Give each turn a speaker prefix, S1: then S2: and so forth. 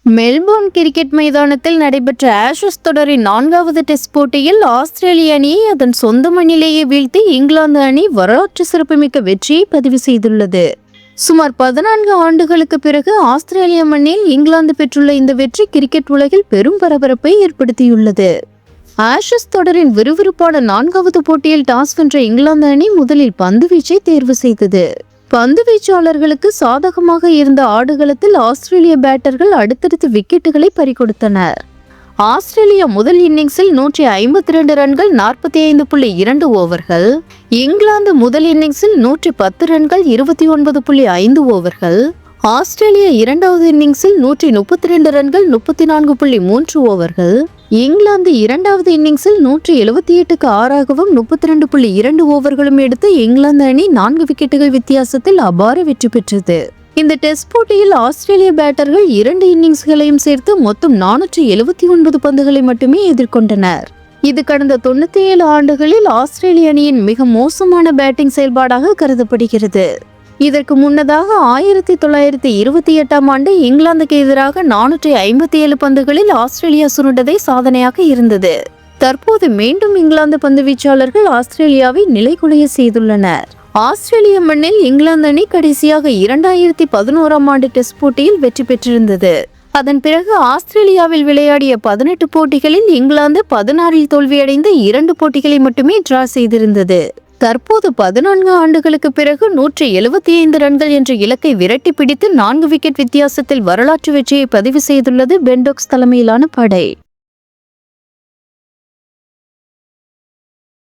S1: Melbourne cricket மைதானத்தில் நடைபெற்ற Ashes தொடரின் 4வது டெஸ்ட் போட்டியில் ஆஸ்திரேலிய அணியை அதன் சொந்த மண்ணிலேயே வீழ்த்தி இங்கிலாந்து அணி வரலாற்று சிறப்புமிக்க வெற்றியை பதிவு செய்துள்ளது. சுமார் 14 ஆண்டுகளுக்கு பிறகு ஆஸ்திரேலிய மண்ணில் இங்கிலாந்து பெற்றுள்ள இந்த வெற்றி கிரிக்கெட் உலகில் பெரும் பரபரப்பை ஏற்படுத்தியுள்ளது. ஆஷஸ் தொடரின் விறுவிறுப்பான 4வது போட்டியில் டாஸ் வென்ற இங்கிலாந்து அணி முதலில் பந்து வீச்சை தேர்வு செய்தது. பந்து வீச்சாளர்களுக்கு சாதகமாக இருந்த ஆடுகளத்தில் ஆஸ்திரேலிய பேட்டர்கள் அடுத்தடுத்து விக்கெட்டுகளை பறிகொடுத்தனர். ஆஸ்திரேலியா முதல் இன்னிங்ஸில் 152 ரன்கள் 45.2 ஓவர்கள், இங்கிலாந்து முதல் இன்னிங்ஸில் 110 ரன்கள் 29.5 ஓவர்கள், ஆஸ்திரேலியா இரண்டாவது இன்னிங்ஸில் 132 ரன்கள் 34.3 ஓவர்கள், இங்கிலாந்து இரண்டாவது இன்னிங்ஸில் 178க்கு 6ஆகவும் 32.2 ஓவர்களும் எடுத்து இங்கிலாந்து அணி 4 விக்கெட்டுகள் வித்தியாசத்தில் அபார வெற்றி பெற்றது. இந்த டெஸ்ட் போட்டியில் ஆஸ்திரேலிய பேட்டர்கள் 2 இன்னிங்ஸ்களையும் சேர்த்து மொத்தம் 479 பந்துகளை மட்டுமே எதிர்கொண்டனர். இது கடந்த 97 ஆண்டுகளில் ஆஸ்திரேலிய அணியின் மிக மோசமான பேட்டிங் செயல்பாடாக கருதப்படுகிறது. இதற்கு முன்னதாக 1928ஆம் ஆண்டு இங்கிலாந்துக்கு எதிராக 457 பந்துகளில் ஆஸ்திரேலியா சுருண்டதை சாதனையாக இருந்தது. தற்போது மீண்டும் இங்கிலாந்து பந்து வீச்சாளர்கள் ஆஸ்திரேலியாவை நிலைகுலைய செய்துள்ளனர். ஆஸ்திரேலிய மண்ணில் இங்கிலாந்து அணி கடைசியாக 2011ஆம் ஆண்டு டெஸ்ட் போட்டியில் வெற்றி பெற்றிருந்தது. அதன் பிறகு ஆஸ்திரேலியாவில் விளையாடிய 18 போட்டிகளில் இங்கிலாந்து 16இல் தோல்வியடைந்து 2 போட்டிகளை மட்டுமே டிரா செய்திருந்தது. தற்போது 14 ஆண்டுகளுக்கு பிறகு 175 ரன்கள் என்ற இலக்கை விரட்டி பிடித்து 4 விக்கெட் வித்தியாசத்தில் வரலாற்று வெற்றியை பதிவு செய்துள்ளது பென் ஸ்டோக்ஸ் தலைமையிலான படை.